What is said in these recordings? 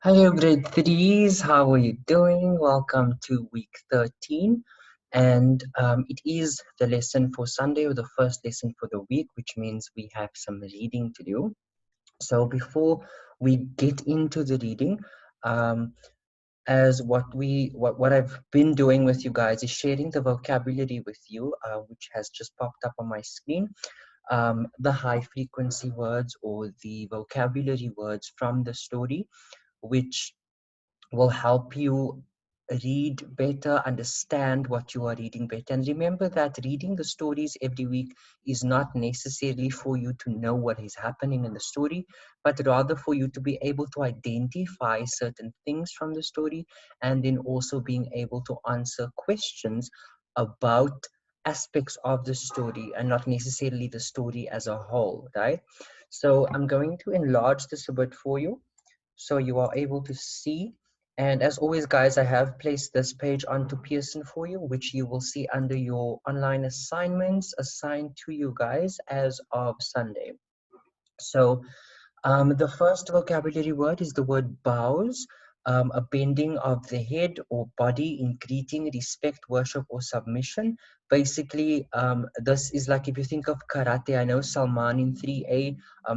Hello, grade threes. How are you doing? Welcome to week 13. And it is the lesson for Sunday, or the first lesson for the week, which means we have some reading to do. So before we get into the reading, um, as what I've been doing with you guys is sharing the vocabulary with you, which has just popped up on my screen. The high frequency words or the vocabulary words from the story, which will help you read better, understand what you are reading better. And remember that reading the stories every week is not necessarily for you to know what is happening in the story, but rather for you to be able to identify certain things from the story, and then also being able to answer questions about aspects of the story and not necessarily the story as a whole, right? So I'm going to enlarge this a bit for you so you are able to see. And as always, guys, I have placed this page onto Pearson for you, which you will see under your online assignments assigned to you guys as of Sunday. So the first vocabulary word is the word bows, a bending of the head or body in greeting, respect, worship, or submission. Basically, this is like if you think of karate, I know Salman in 3A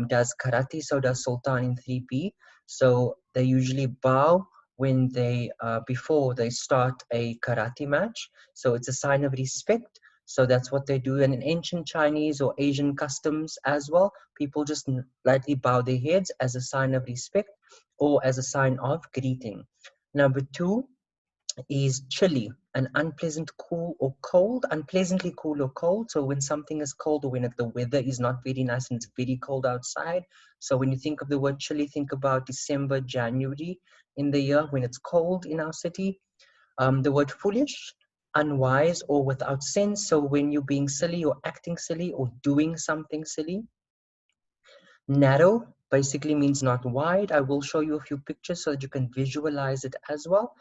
does karate, so does Sultan in 3B. So they usually bow when they, before they start a karate match. So it's a sign of respect. So that's what they do. And in ancient Chinese or Asian customs as well, people just lightly bow their heads as a sign of respect or as a sign of greeting. Number two is chilly, an unpleasant cool or cold, unpleasantly cool or cold. So when something is cold or when the weather is not very nice and it's very cold outside. So when you think of the word chilly, think about December, January in the year when it's cold in our city. The word foolish, unwise or without sense. So when you're being silly or acting silly or doing something silly. Narrow basically means not wide. I will show you a few pictures so that you can visualize it as well.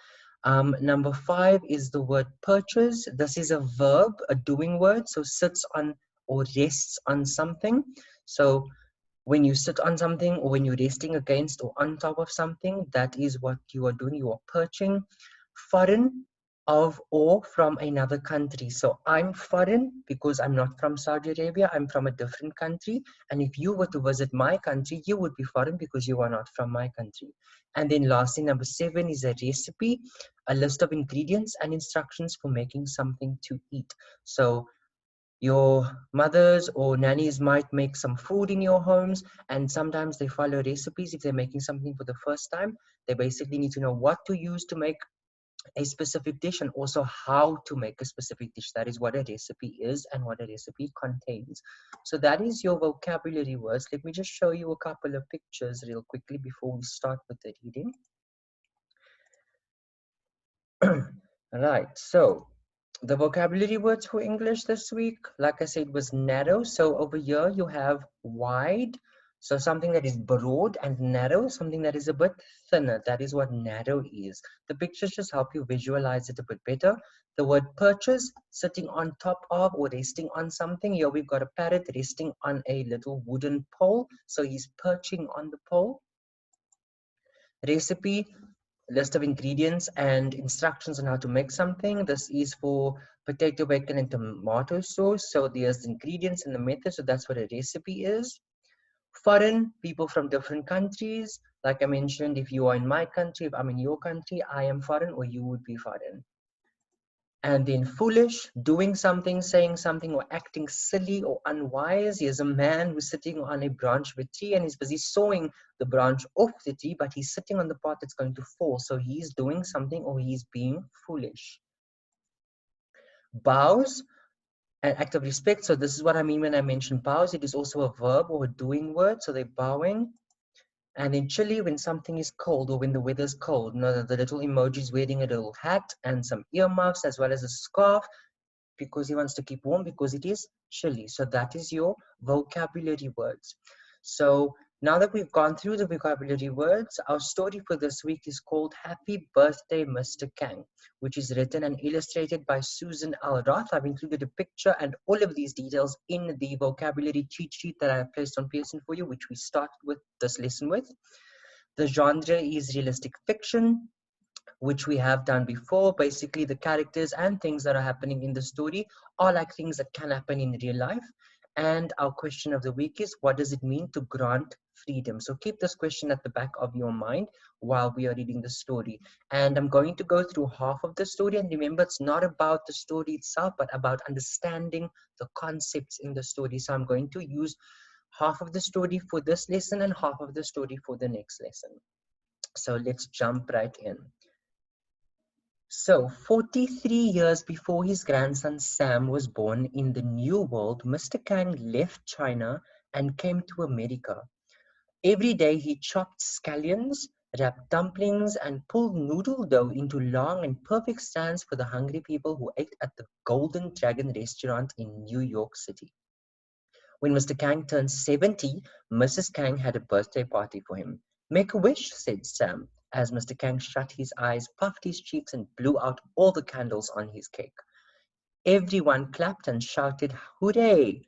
Number five is the word perches. This is a verb, a doing word, so sits on or rests on something. So when you sit on something or when you're resting against or on top of something, that is what you are doing. You are perching. Foreign, of or from another country. So I'm foreign because I'm not from Saudi Arabia. I'm from a different country. And if you were to visit my country, you would be foreign because you are not from my country. And then lastly, number seven is a recipe, a list of ingredients and instructions for making something to eat. So your mothers or nannies might make some food in your homes, and sometimes they follow recipes. If they're making something for the first time, they basically need to know what to use to make a specific dish and also how to make a specific dish. That is what a recipe is and what a recipe contains. So that is your vocabulary words. Let me just show you a couple of pictures real quickly before we start with the reading. Right, so the vocabulary words for English this week, like I said, was narrow. So over here you have wide. So something that is broad, and narrow, something that is a bit thinner. That is what narrow is. The pictures just help you visualize it a bit better. The word perches, sitting on top of or resting on something. Here we've got a parrot resting on a little wooden pole. So he's perching on the pole. Recipe, list of ingredients and instructions on how to make something. This is for potato, bacon, and tomato sauce. So there's the ingredients and the method. So that's what a recipe is. Foreign, people from different countries. Like I mentioned, if you are in my country, if I'm in your country, I am foreign or you would be foreign. And then foolish, doing something, saying something, or acting silly or unwise. Here's a man who's sitting on a branch of a tree and he's busy sawing the branch off the tree, but he's sitting on the part that's going to fall. So he's doing something or he's being foolish. Bows, an act of respect. So this is what I mean when I mention bows. It is also a verb or a doing word. So they're bowing. And in Chile, when something is cold or when the weather's cold, you know, the little emoji is wearing a little hat and some earmuffs as well as a scarf, because he wants to keep warm because it is chilly. So that is your vocabulary words. So now that we've gone through the vocabulary words, our story for this week is called Happy Birthday, Mr. Kang, which is written and illustrated by Susan L. Roth. I've included a picture and all of these details in the vocabulary cheat sheet that I have placed on Pearson for you, which we start with this lesson with. The genre is realistic fiction, which we have done before. Basically, the characters and things that are happening in the story are like things that can happen in real life. And our question of the week is, what does it mean to grant freedom? So keep this question at the back of your mind while we are reading the story. And I'm going to go through half of the story. And remember, it's not about the story itself, but about understanding the concepts in the story. So I'm going to use half of the story for this lesson and half of the story for the next lesson. So let's jump right in. So, 43 years before his grandson Sam was born in the New World, Mr. Kang left China and came to America. Every day he chopped scallions, wrapped dumplings, and pulled noodle dough into long and perfect stands for the hungry people who ate at the Golden Dragon restaurant in New York City. When Mr. Kang turned 70, Mrs. Kang had a birthday party for him. "Make a wish," said Sam, as Mr. Kang shut his eyes, puffed his cheeks, and blew out all the candles on his cake. Everyone clapped and shouted, "Hooray!"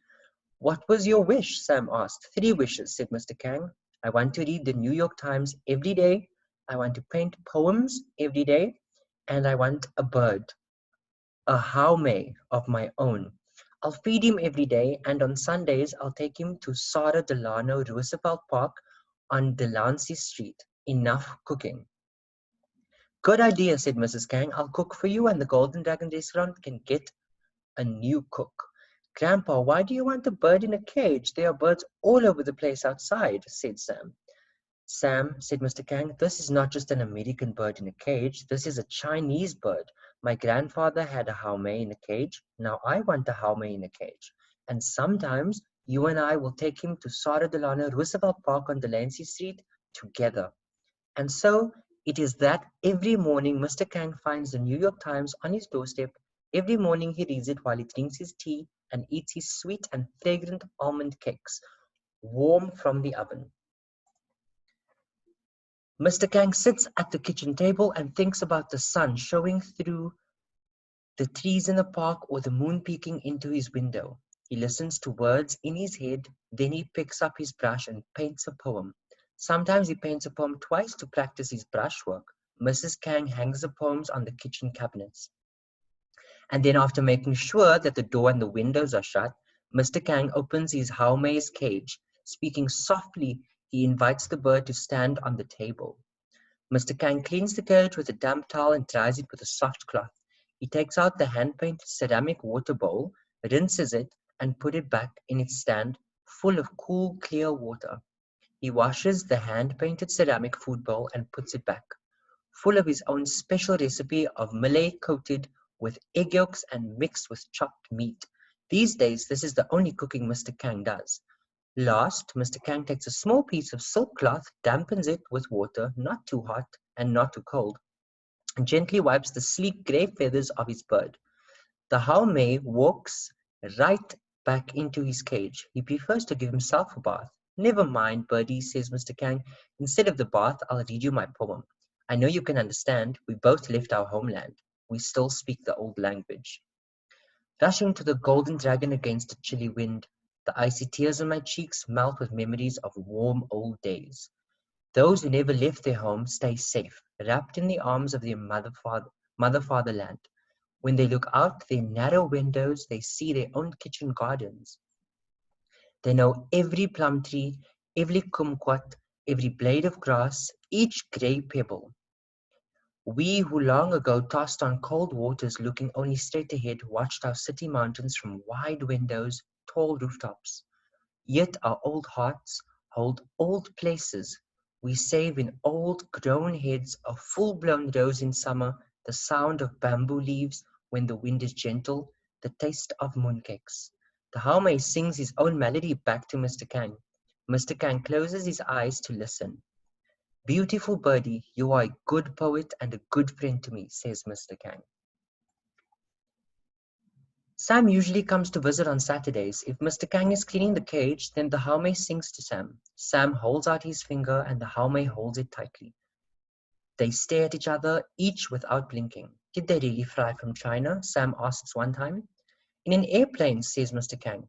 "What was your wish?" Sam asked. "3 wishes," said Mr. Kang. "I want to read the New York Times every day, I want to paint poems every day, and I want a bird, a Haume of my own. I'll feed him every day, and on Sundays I'll take him to Sara Delano Roosevelt Park on Delancey Street. Enough cooking." "Good idea," said Mrs. Kang. "I'll cook for you, and the Golden Dragon restaurant can get a new cook." "Grandpa, why do you want a bird in a cage? There are birds all over the place outside," said Sam. "Sam," said Mr. Kang, "this is not just an American bird in a cage. This is a Chinese bird. My grandfather had a Haume in a cage. Now I want a Haume in a cage. And sometimes you and I will take him to Sara Delano Roosevelt Park on Delancey Street together." And so it is that every morning Mr. Kang finds the New York Times on his doorstep. Every morning he reads it while he drinks his tea and eats his sweet and fragrant almond cakes, warm from the oven. Mr. Kang sits at the kitchen table and thinks about the sun showing through the trees in the park or the moon peeking into his window. He listens to words in his head, then he picks up his brush and paints a poem. Sometimes he paints a poem twice to practice his brushwork. Mrs. Kang hangs the poems on the kitchen cabinets. And then, after making sure that the door and the windows are shut, Mr. Kang opens his Haume's cage. Speaking softly, he invites the bird to stand on the table. Mr. Kang cleans the cage with a damp towel and dries it with a soft cloth. He takes out the hand-painted ceramic water bowl, rinses it, and puts it back in its stand, full of cool, clear water. He washes the hand-painted ceramic food bowl and puts it back, full of his own special recipe of millet coated with egg yolks and mixed with chopped meat. These days, this is the only cooking Mr. Kang does. Last, Mr. Kang takes a small piece of silk cloth, dampens it with water, not too hot and not too cold, and gently wipes the sleek grey feathers of his bird. The Haume walks right back into his cage. He prefers to give himself a bath. "Never mind, birdie," says Mr. Kang. "Instead of the bath, I'll read you my poem. I know you can understand. We both left our homeland. We still speak the old language." Rushing to the Golden Dragon against a chilly wind, the icy tears on my cheeks melt with memories of warm old days. Those who never left their home stay safe, wrapped in the arms of their mother fatherland. When they look out their narrow windows, they see their own kitchen gardens. They know every plum tree, every kumquat, every blade of grass, each grey pebble. We who long ago tossed on cold waters looking only straight ahead watched our city mountains from wide windows, tall rooftops. Yet our old hearts hold old places. We save in old grown heads a full-blown rose in summer, the sound of bamboo leaves when the wind is gentle, the taste of mooncakes. The Haume sings his own melody back to Mr. Kang. Mr. Kang closes his eyes to listen. "Beautiful birdie, you are a good poet and a good friend to me," says Mr. Kang. Sam usually comes to visit on Saturdays. If Mr. Kang is cleaning the cage, then the Haume sings to Sam. Sam holds out his finger and the Haume holds it tightly. They stare at each other, each without blinking. "Did they really fly from China?" Sam asks one time. "In an airplane," says Mr. Kang.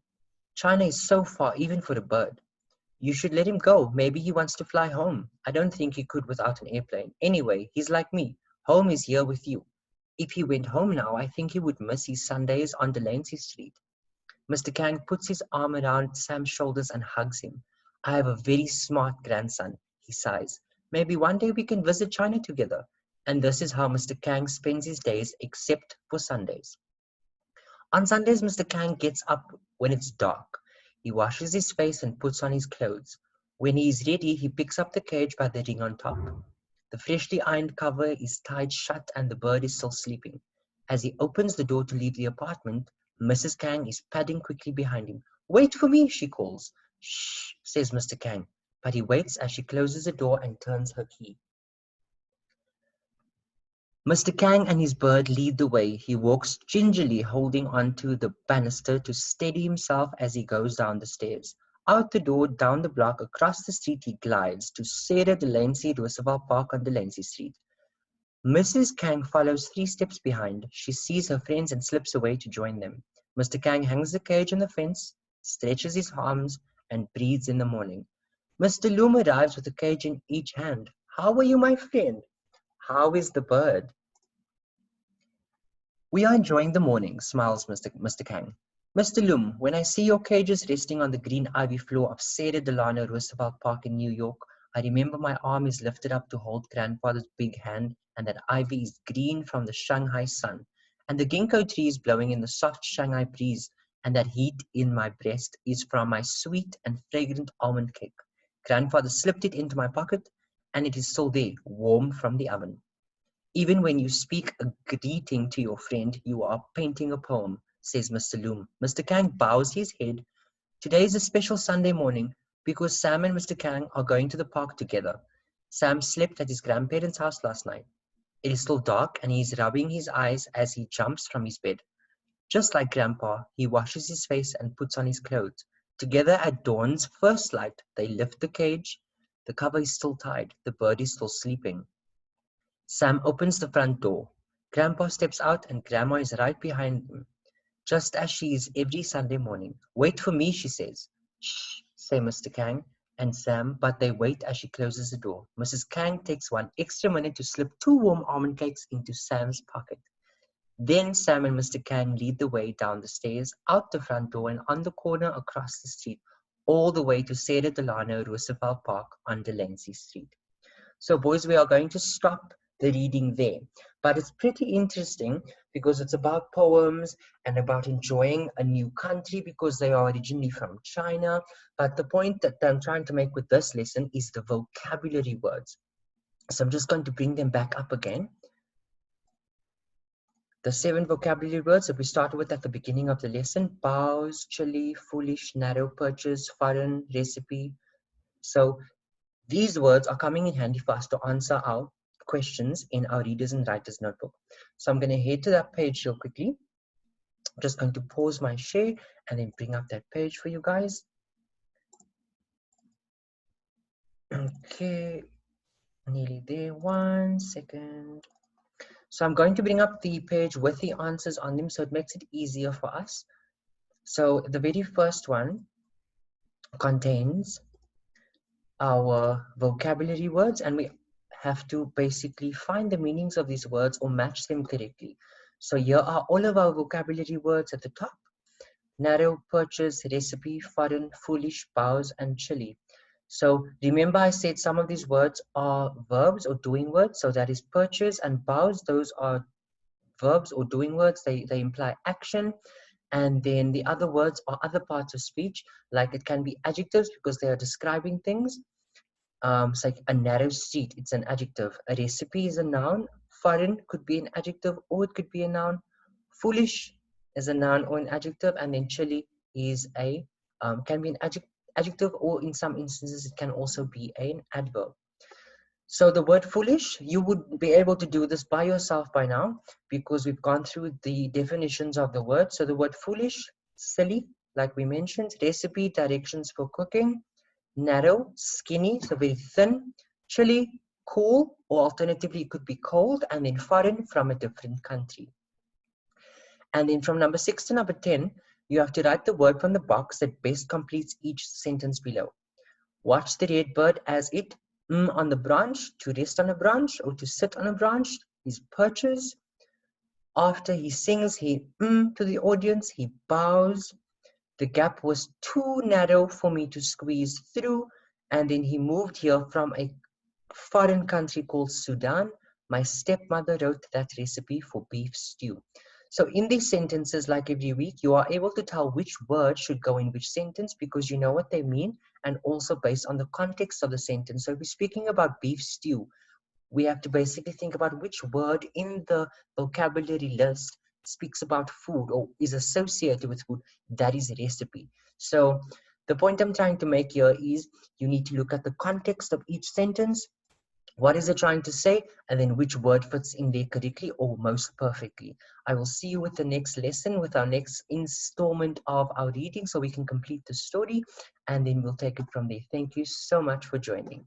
"China is so far, even for a bird." You should let him go. Maybe he wants to fly home. I don't think he could without an airplane. Anyway, he's like me. Home is here with you. If he went home now, I think he would miss his Sundays on Delancey Street. Mr. Kang puts his arm around Sam's shoulders and hugs him. I have a very smart grandson, he sighs. Maybe one day we can visit China together. And this is how Mr. Kang spends his days, except for Sundays. On Sundays, Mr. Kang gets up when it's dark. He washes his face and puts on his clothes. When he is ready, he picks up the cage by the ring on top. The freshly ironed cover is tied shut and the bird is still sleeping. As he opens the door to leave the apartment, Mrs. Kang is padding quickly behind him. Wait for me, she calls. Shh, says Mr. Kang, but he waits as she closes the door and turns her key. Mr. Kang and his bird lead the way. He walks gingerly, holding onto the banister to steady himself as he goes down the stairs. Out the door, down the block, across the street he glides to Sarah Delancey Roosevelt Park on Delancey Street. Mrs. Kang follows 3 steps behind. She sees her friends and slips away to join them. Mr. Kang hangs the cage on the fence, stretches his arms, and breathes in the morning. Mr. Loom arrives with a cage in each hand. How are you, my friend? How is the bird? We are enjoying the morning, smiles Mr. Kang. Mr. Loom, when I see your cages resting on the green ivy floor of Sarah Delano Roosevelt Park in New York, I remember my arm is lifted up to hold grandfather's big hand, and that ivy is green from the Shanghai sun, and the ginkgo tree is blowing in the soft Shanghai breeze, and that heat in my breast is from my sweet and fragrant almond cake. Grandfather slipped it into my pocket, and it is still there, warm from the oven. Even when you speak a greeting to your friend, you are painting a poem, says Mr. Loom. Mr. Kang bows his head. Today is a special Sunday morning because Sam and Mr. Kang are going to the park together. Sam slept at his grandparents' house last night. It is still dark and he is rubbing his eyes as he jumps from his bed. Just like Grandpa, he washes his face and puts on his clothes. Together at dawn's first light, they lift the cage. The cover is still tied. The bird is still sleeping. Sam opens the front door. Grandpa steps out and Grandma is right behind him, just as she is every Sunday morning. Wait for me, she says. Shh, say Mr. Kang and Sam, but they wait as she closes the door. Mrs. Kang takes 1 extra minute to slip 2 warm almond cakes into Sam's pocket. Then Sam and Mr. Kang lead the way down the stairs, out the front door and on the corner across the street, all the way to Sarah Delano Roosevelt Park on Delancey Street. So boys, we are going to stop the reading there. But it's pretty interesting because it's about poems and about enjoying a new country because they are originally from China. But the point that I'm trying to make with this lesson is the vocabulary words. So I'm just going to bring them back up again. The 7 vocabulary words that we started with at the beginning of the lesson: bows, chilly, foolish, narrow, purchase, foreign, recipe. So these words are coming in handy for us to answer our questions in our Readers and Writers Notebook. So I'm going to head to that page real quickly. I'm just going to pause my share and then bring up that page for you guys. Okay, nearly there. 1 second. So I'm going to bring up the page with the answers on them so it makes it easier for us. So the very first one contains our vocabulary words, and we have to basically find the meanings of these words or match them correctly. So here are all of our vocabulary words at the top: narrow, purchase, recipe, foreign, foolish, bows, and chilly. So remember I said some of these words are verbs or doing words. So that is purchase and bows. Those are verbs or doing words. They imply action. And then the other words are other parts of speech, like it can be adjectives because they are describing things. It's like a narrow street, it's an adjective. A recipe is a noun. Foreign could be an adjective or it could be a noun. Foolish is a noun or an adjective. And then chilly is a can be an adjective, or in some instances it can also be an adverb. So the word foolish, you would be able to do this by yourself by now because we've gone through the definitions of the word. So the word foolish, silly, like we mentioned. Recipe, directions for cooking. Narrow, skinny, so very thin. Chilly, cool, or alternatively it could be cold. And then foreign, from a different country. And then from number 6 to number 10, you have to write the word from the box that best completes each sentence below. Watch the red bird as it on the branch, to rest on a branch or to sit on a branch. He perches. After he sings, he to the audience, he bows. The gap was too narrow for me to squeeze through, and then he moved here from a foreign country called Sudan. My stepmother wrote that recipe for beef stew. So in these sentences, like every week, you are able to tell which word should go in which sentence because you know what they mean, and also based on the context of the sentence. So if we're speaking about beef stew, we have to basically think about which word in the vocabulary list speaks about food or is associated with food. That is a recipe. So the point I'm trying to make here is you need to look at the context of each sentence. What is it trying to say? And then which word fits in there correctly or most perfectly. I will see you with the next lesson, with our next installment of our reading so we can complete the story, and then we'll take it from there. Thank you so much for joining.